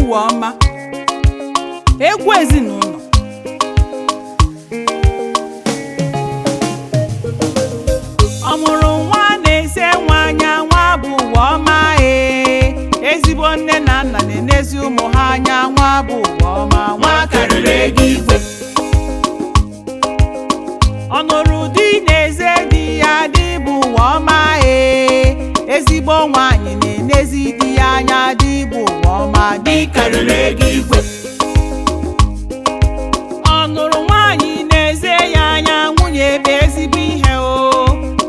ụwa ọma, egwu ezinụlọ. Ọ mụrụ nwa na-ese nwa anya, nwa bụ ụwa ọma. Ezigbo nne na nna na-enezi ụmụ ha anya, nwa bụ ụwa ọma. Nwa karịrị ego igwe. Ọ nụrụ di na-eze di ya, di bụ ụwa ọma. Ezigbo nwaanyị na-enezi di ya anya, di bụ ụwa ọma. Di karịrị ego igwe. Ọ nụrụ nwaanyị na-eze ya anya, nwunye bụ ezigbo ihe o.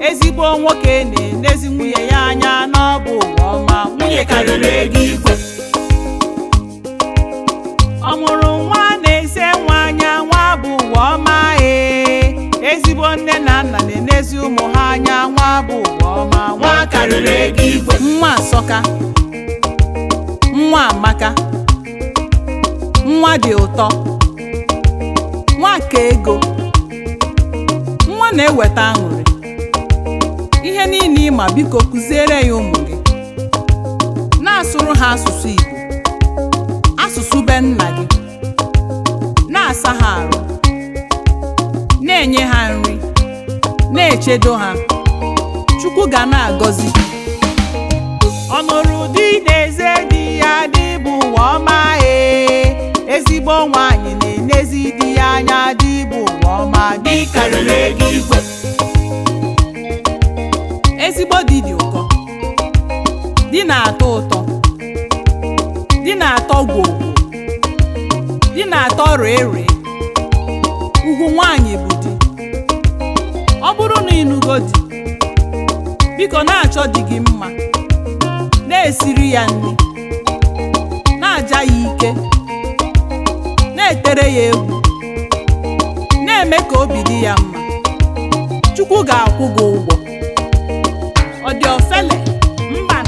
Ezigbo nwoke na-enezi nwunye ya anya, na ọ bụ ụwa ọma. Nwunye karịrị ego igwe. Ọ mụrụ nwa na-ese nwa anya, nwa bụ ụwa ọma. Ezigbo nne na nna na-enezi ụmụ ha anya, nwa bụ ụwa ọma. Nwa karịrị ego igwe. Nwa asọka, nwa amaka, nwa dị ụtọ, nwa ka ego, nwa na-eweta aṅụrị. Ihe niile ịma, biko kụziere ya ụmụ gị. Na-asụrụ ha asụsụ Igbo, asụsụ be nna gị. Na-asa ha arụ, na-enye ha nri, na-echedo ha. Chukwu ga na-agọzi. Ọ nụrụ di na-eze di ya, di bụ ụwa ọma. Ezigbo nwaanyị na-enezi di ya anya, di bụ ụwa ọma. Di karịrị ego igwe. Ezigbo di dị ụkọ, di na-atọ ụtọ, di na-atọ gwogwo, di na-atọ rere. Ugwu nwaanyị bụ di. Ọ bụrụ na ịnụgo di, biko na-achọ di gị mma, na-esiri ya nri, na-aja ya ike, na-etere ya egwu, na-eme ka obi dị ya mma. Chukwu ga-akwụ gị ụgwọ. Ọ dị ofele mba.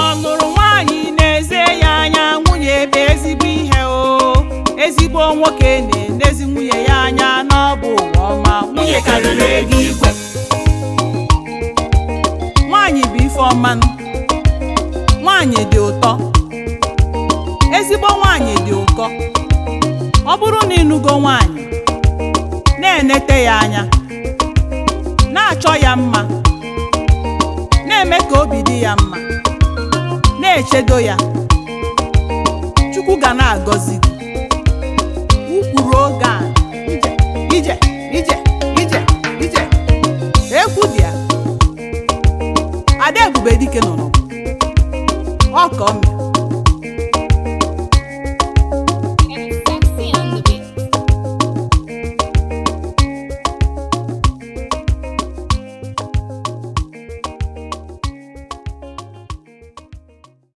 Ọ nụrụ nwaanyị na-eze ya anya, nwunye bụ ezigbo ihe o. Ezigbo nwoke na-enezi nwunye ya anya, na ọ bụ ụwa ọma. Nwunye karịrị ego igwe. Nwaanyị bụ ife ọma, nwaanyị dị ụtọ, ezigbo nwaanyị dị ụkọ. Ọ bụrụ na ịnụgo nwaanyị, na-enete ya anya, na-achọ ya mma, na-eme ka obi dị ya mma, na-echedo ya. Chukwu ga na-agọzi gị. Ukwuru oge a, ije ije ije ije, ekwu dị ya. Ada Ebubedike nọ n'ọgụ, ọ ka ọ mee.